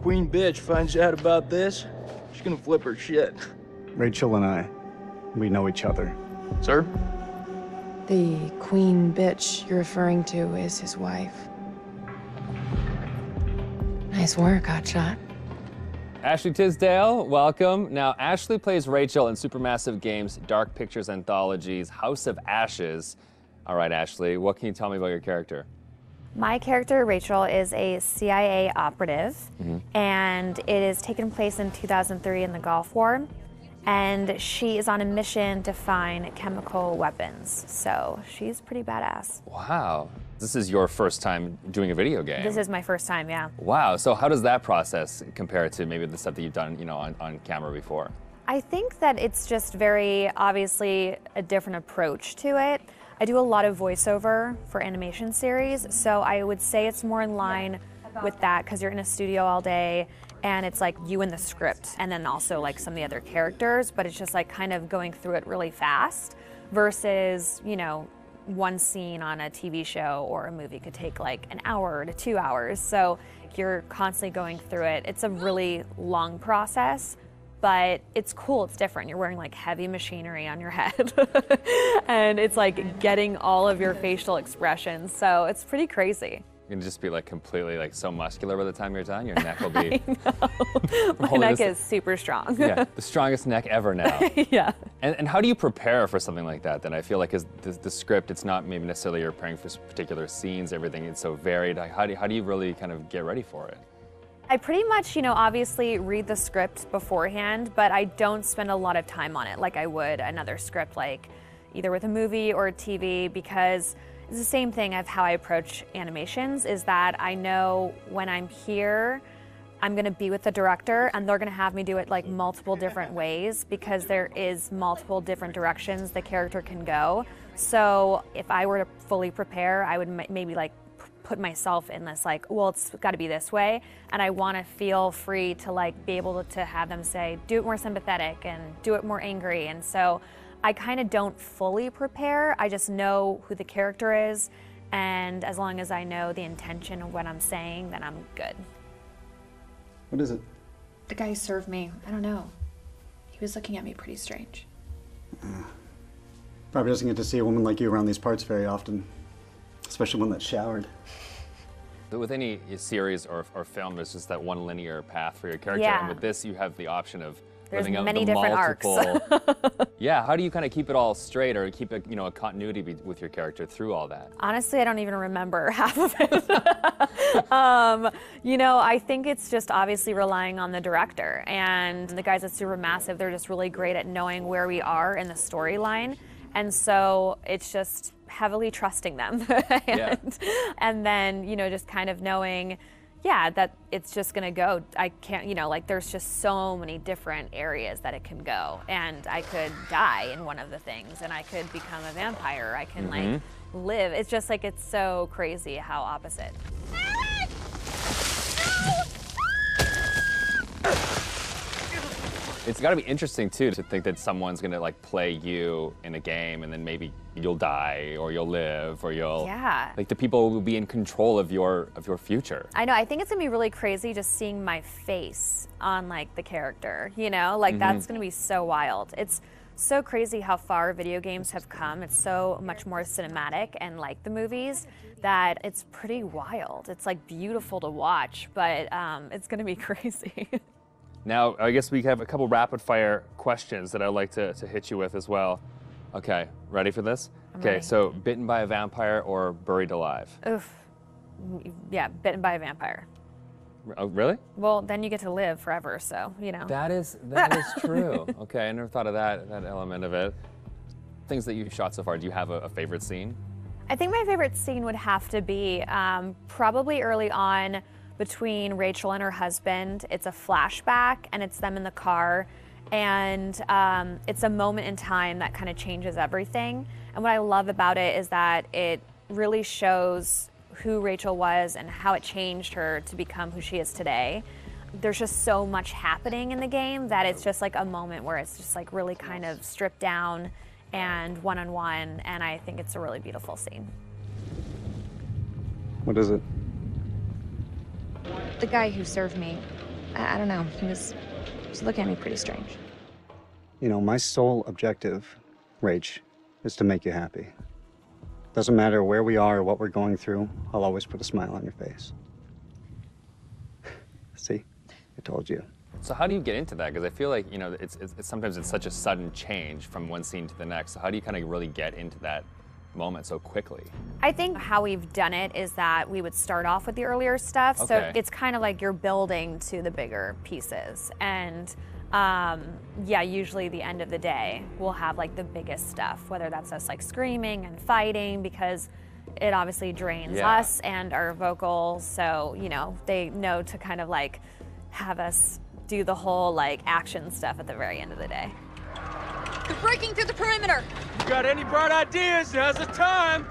queen bitch finds out about this, she's gonna flip her shit. Rachel and we know each other. Sir? The queen bitch you're referring to is his wife. Nice work, Hotshot. Ashley Tisdale, welcome. Now, Ashley plays Rachel in Supermassive Games' Dark Pictures Anthology's House of Ashes. All right, Ashley, what can you tell me about your character? My character, Rachel, is a CIA operative, and it is taken place in 2003 in the Gulf War, and she is on a mission to find chemical weapons, so she's pretty badass. Wow, this is your first time doing a video game. This is my first time, yeah. Wow, so how does that process compare to maybe the stuff that you've done, on camera before? I think that it's just very obviously a different approach to it. I do a lot of voiceover for animation series, so I would say it's more in line with that because you're in a studio all day and it's like you and the script and then also like some of the other characters, but it's just like kind of going through it really fast versus, one scene on a TV show or a movie could take like an hour to 2 hours. So you're constantly going through it. It's a really long process. But it's cool, it's different. You're wearing like heavy machinery on your head. And it's like getting all of your facial expressions. So it's pretty crazy. You can just be like completely like so muscular by the time you're done. Your neck will be. My neck is super strong. Yeah, the strongest neck ever now. Yeah. And how do you prepare for something like that? Then I feel like the script, it's not maybe necessarily you're preparing for particular scenes, everything is so varied. How do you really kind of get ready for it? I pretty much, obviously read the script beforehand, but I don't spend a lot of time on it like I would another script, like either with a movie or a TV, because it's the same thing of how I approach animations, is that I know when I'm here, I'm gonna be with the director and they're gonna have me do it like multiple different ways because there is multiple different directions the character can go. So if I were to fully prepare, I would maybe like put myself in this like, well, it's got to be this way, and I want to feel free to like be able to have them say, do it more sympathetic and do it more angry. And so I kind of don't fully prepare. I just know who the character is, and as long as I know the intention of what I'm saying, then I'm good. What is it? The guy who served me, I don't know. He was looking at me pretty strange. Probably doesn't get to see a woman like you around these parts very often. Especially one that showered. With any series or film, there's just that one linear path for your character. Yeah. And with this, you have the option of There's living out many the different multiple. arcs. Yeah, how do you kind of keep it all straight or keep a continuity with your character through all that? Honestly, I don't even remember half of it. I think it's just obviously relying on the director. And the guys at Supermassive, they're just really great at knowing where we are in the storyline. And so it's just heavily trusting them. And then, just kind of knowing, that it's just gonna go. I can't, there's just so many different areas that it can go. And I could die in one of the things, and I could become a vampire. I can like live. It's just like, it's so crazy how opposite. It's got to be interesting too to think that someone's gonna like play you in a game, and then maybe you'll die or you'll live or you'll like the people will be in control of your future. I know. I think it's gonna be really crazy just seeing my face on like the character. That's gonna be so wild. It's so crazy how far video games have come. It's so much more cinematic and like the movies that it's pretty wild. It's like beautiful to watch, but it's gonna be crazy. Now, I guess we have a couple rapid fire questions that I'd like to hit you with as well. Okay, ready for this? Ready. So bitten by a vampire or buried alive? Oof. Yeah, bitten by a vampire. Oh, really? Well, then you get to live forever, so, That is true. Okay, I never thought of that element of it. Things that you've shot so far, do you have a favorite scene? I think my favorite scene would have to be probably early on between Rachel and her husband. It's a flashback, and it's them in the car, and it's a moment in time that kind of changes everything. And what I love about it is that it really shows who Rachel was and how it changed her to become who she is today. There's just so much happening in the game that it's just like a moment where it's just like really kind of stripped down and one-on-one, and I think it's a really beautiful scene. What is it? The guy who served me, I don't know. He was looking at me pretty strange. You know, my sole objective, Rach, is to make you happy. Doesn't matter where we are or what we're going through, I'll always put a smile on your face. See? I told you. So how do you get into that? Because I feel like, you know, it's sometimes it's such a sudden change from one scene to the next. So how do you kind of really get into that moment so quickly? I think how we've done it is that we would start off with the earlier stuff. So Okay. it's kind of like you're building to the bigger pieces. And yeah, usually the end of the day, we'll have like the biggest stuff, whether that's us like screaming and fighting, because it obviously drains us and our vocals. So, you know, they know to kind of like have us do the whole like action stuff at the very end of the day. They're breaking through the perimeter. You got any bright ideas? Now's the time.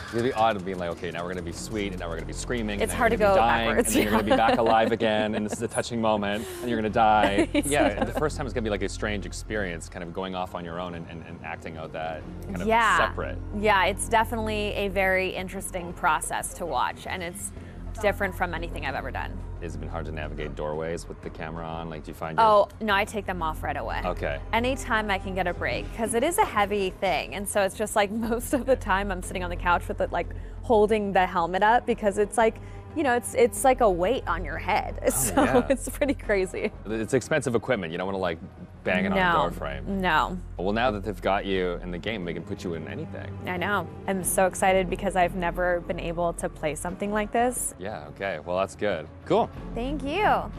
It's gonna be odd of being like, okay, now we're gonna be sweet, and now we're gonna be screaming. It's and hard then to you're go gonna be dying, backwards, and then you're gonna be back alive again, and this is a touching moment, and you're gonna die. Yeah, and the first time it's gonna be like a strange experience, kind of going off on your own and acting out that kind of separate. Yeah, it's definitely a very interesting process to watch, and it's different from anything I've ever done. Has it been hard to navigate doorways with the camera on? Like, do you find Oh, no, I take them off right away. Okay. Anytime I can get a break, because it is a heavy thing, and so it's just like most of the time I'm sitting on the couch with it, like holding the helmet up, because it's like, you know, it's like a weight on your head. So yeah. it's pretty crazy. It's expensive equipment. You don't want to like bang it on a door frame. No. Well, now that they've got you in the game, they can put you in anything. I know. I'm so excited because I've never been able to play something like this. Yeah, okay. Well, that's good. Cool. Thank you.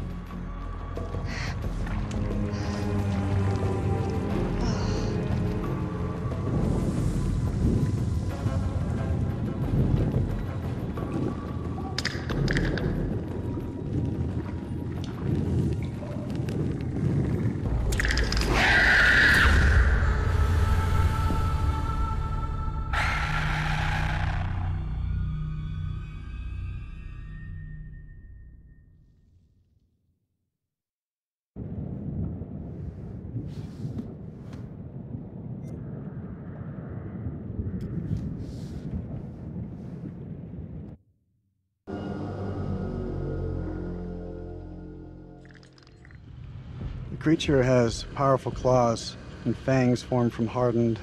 The creature has powerful claws and fangs formed from hardened,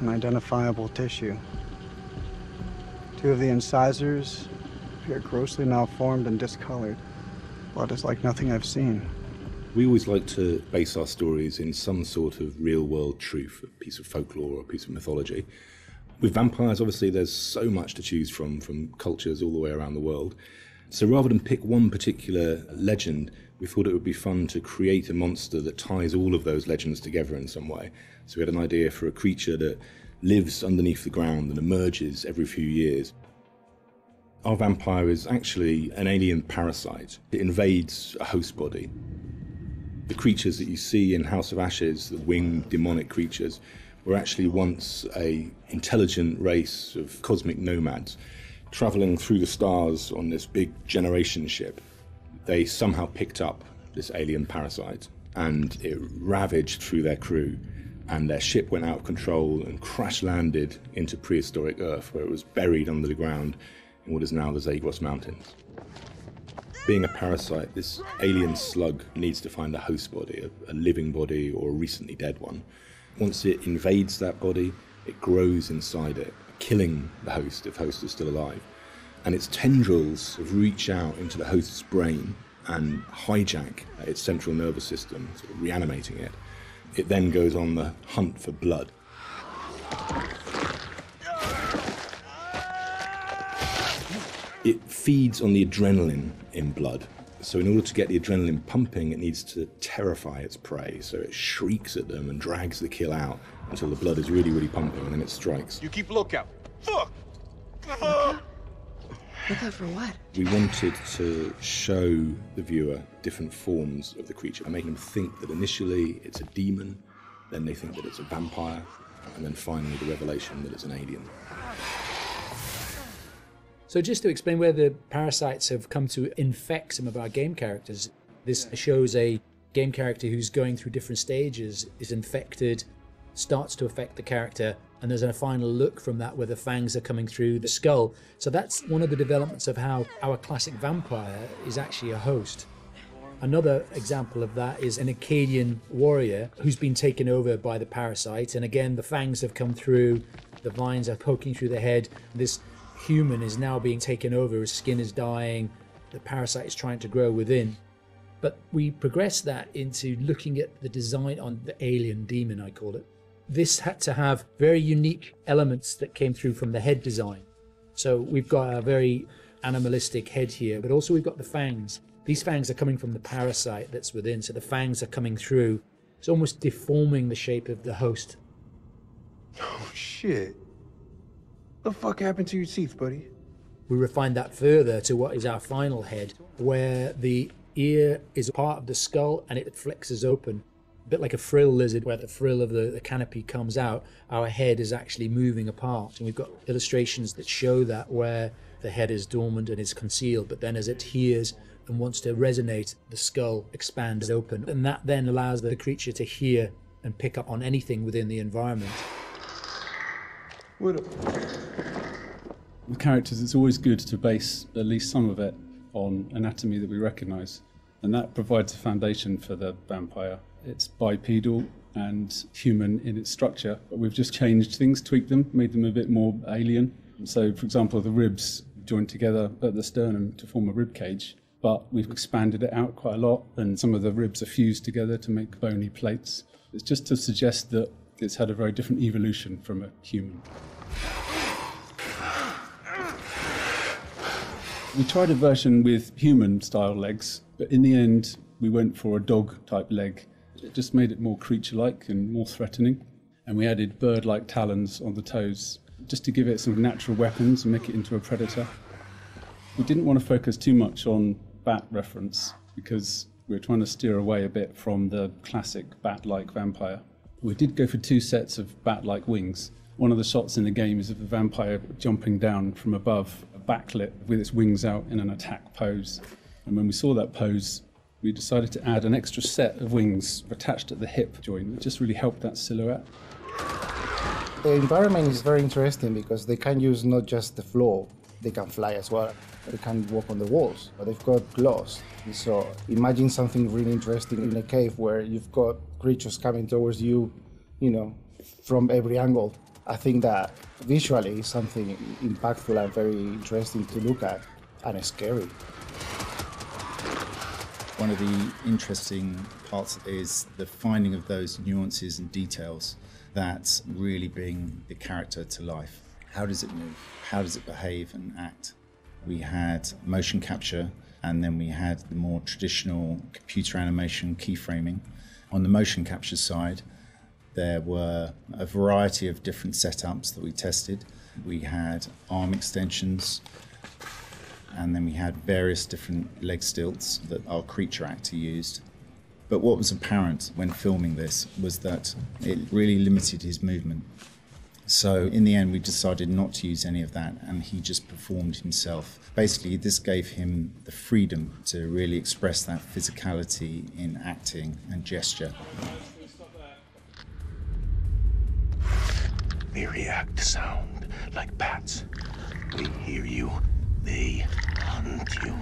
unidentifiable tissue. Two of the incisors appear grossly malformed and discolored. Blood is like nothing I've seen. We always like to base our stories in some sort of real-world truth, a piece of folklore or a piece of mythology. With vampires, obviously, there's so much to choose from cultures all the way around the world. So rather than pick one particular legend, we thought it would be fun to create a monster that ties all of those legends together in some way. So we had an idea for a creature that lives underneath the ground and emerges every few years. Our vampire is actually an alien parasite. It invades a host body. The creatures that you see in House of Ashes, the winged demonic creatures, were actually once an intelligent race of cosmic nomads traveling through the stars on this big generation ship. They somehow picked up this alien parasite and it ravaged through their crew, and their ship went out of control and crash landed into prehistoric Earth, where it was buried under the ground in what is now the Zagros Mountains. Being a parasite, this alien slug needs to find a host body, a living body or a recently dead one. Once it invades that body, it grows inside it, killing the host if host is still alive. And its tendrils reach out into the host's brain and hijack its central nervous system, sort of reanimating it. It then goes on the hunt for blood. It feeds on the adrenaline in blood. So in order to get the adrenaline pumping, it needs to terrify its prey. So it shrieks at them and drags the kill out until the blood is really, really pumping, and then it strikes. You keep lookout. Fuck! Lookout for what? We wanted to show the viewer different forms of the creature and make them think that initially it's a demon, then they think that it's a vampire, and then finally the revelation that it's an alien. So just to explain where the parasites have come to infect some of our game characters, this shows a game character who's going through different stages is infected, starts to affect the character, and there's a final look from that where the fangs are coming through the skull. So that's one of the developments of how our classic vampire is actually a host. Another example of that is an Akkadian warrior who's been taken over by the parasite, and again the fangs have come through, the vines are poking through the head. This human is now being taken over, his skin is dying, the parasite is trying to grow within. But we progress that into looking at the design on the alien demon, I call it. This had to have very unique elements that came through from the head design. So we've got a very animalistic head here, but also we've got the fangs. These fangs are coming from the parasite that's within, so the fangs are coming through. It's almost deforming the shape of the host. Oh, shit. What the fuck happened to your teeth, buddy? We refined that further to what is our final head, where the ear is part of the skull and it flexes open. A bit like a frill lizard, where the frill of the canopy comes out, our head is actually moving apart. And we've got illustrations that show that, where the head is dormant and is concealed, but then as it hears and wants to resonate, the skull expands open. And that then allows the creature to hear and pick up on anything within the environment. What With characters, it's always good to base at least some of it on anatomy that we recognise, and that provides a foundation for the vampire. It's bipedal and human in its structure, but we've just changed things, tweaked them, made them a bit more alien. So, for example, the ribs joined together at the sternum to form a rib cage, but we've expanded it out quite a lot, and some of the ribs are fused together to make bony plates. It's just to suggest that it's had a very different evolution from a human. We tried a version with human-style legs, but in the end, we went for a dog-type leg. It just made it more creature-like and more threatening. And we added bird-like talons on the toes, just to give it some natural weapons and make it into a predator. We didn't want to focus too much on bat reference, because we were trying to steer away a bit from the classic bat-like vampire. We did go for 2 sets of bat-like wings. One of the shots in the game is of the vampire jumping down from above, backlit with its wings out in an attack pose. And when we saw that pose, we decided to add an extra set of wings attached at the hip joint. It just really helped that silhouette. The environment is very interesting because they can use not just the floor, they can fly as well. They can walk on the walls, but they've got claws. So imagine something really interesting in a cave where you've got creatures coming towards you, from every angle. I think that visually is something impactful and very interesting to look at, and scary. One of the interesting parts is the finding of those nuances and details that really bring the character to life. How does it move? How does it behave and act? We had motion capture, and then we had the more traditional computer animation keyframing. On the motion capture side, there were a variety of different setups that we tested. We had arm extensions, and then we had various different leg stilts that our creature actor used. But what was apparent when filming this was that it really limited his movement. So in the end, we decided not to use any of that, and he just performed himself. Basically, this gave him the freedom to really express that physicality in acting and gesture. They react to sound like bats. They hear you, they hunt you.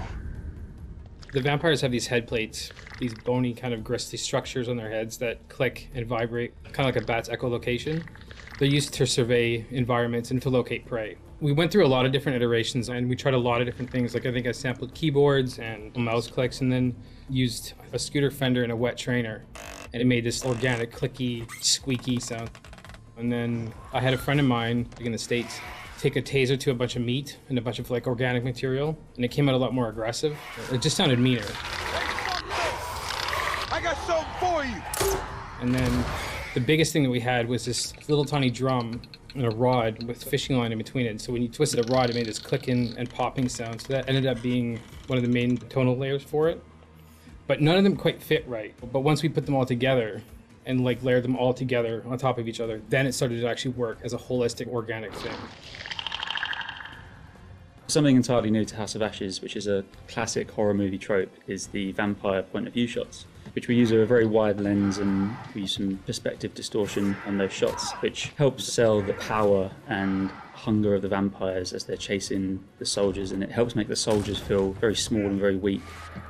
The vampires have these head plates, these bony kind of gristly structures on their heads that click and vibrate, kind of like a bat's echolocation. They're used to survey environments and to locate prey. We went through a lot of different iterations, and we tried a lot of different things. Like I think I sampled keyboards and mouse clicks, and then used a scooter fender and a wet trainer. And it made this organic, clicky, squeaky sound. And then I had a friend of mine in the States take a taser to a bunch of meat and a bunch of organic material, and it came out a lot more aggressive. It just sounded meaner. I got something for you! And then the biggest thing that we had was this little tiny drum and a rod with fishing line in between it. So when you twisted a rod, it made this clicking and popping sound. So that ended up being one of the main tonal layers for it. But none of them quite fit right. But once we put them all together and layered them all together on top of each other, then it started to actually work as a holistic, organic thing. Something entirely new to House of Ashes, which is a classic horror movie trope, is the vampire point of view shots. which we use a very wide lens, and we use some perspective distortion on those shots, which helps sell the power and hunger of the vampires as they're chasing the soldiers, and it helps make the soldiers feel very small and very weak.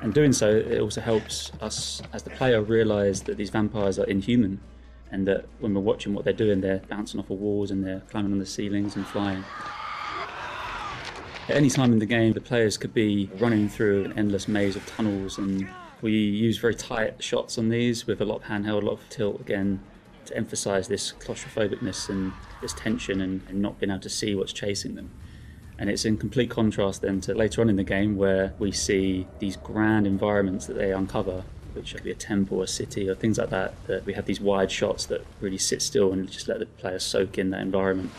And doing so, it also helps us as the player realise that these vampires are inhuman, and that when we're watching what they're doing, they're bouncing off of walls and they're climbing on the ceilings and flying. At any time in the game, the players could be running through an endless maze of tunnels, and we use very tight shots on these with a lot of handheld, a lot of tilt again, to emphasise this claustrophobicness and this tension and not being able to see what's chasing them. And it's in complete contrast then to later on in the game, where we see these grand environments that they uncover, which could be a temple, a city, or things like that, that we have these wide shots that really sit still and just let the player soak in that environment.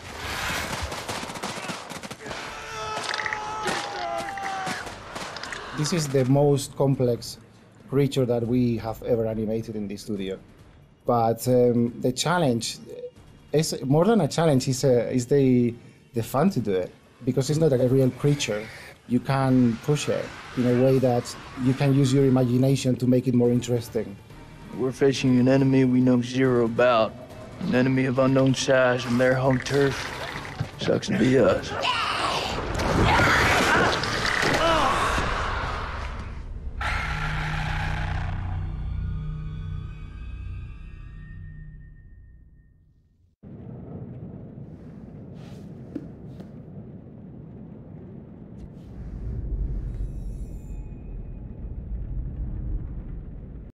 This is the most complex creature that we have ever animated in the studio. But the challenge is more than a challenge, is the fun to do it, because it's not a real creature. You can push it in a way that you can use your imagination to make it more interesting. We're facing an enemy we know zero about, an enemy of unknown size and their home turf. Sucks to be us.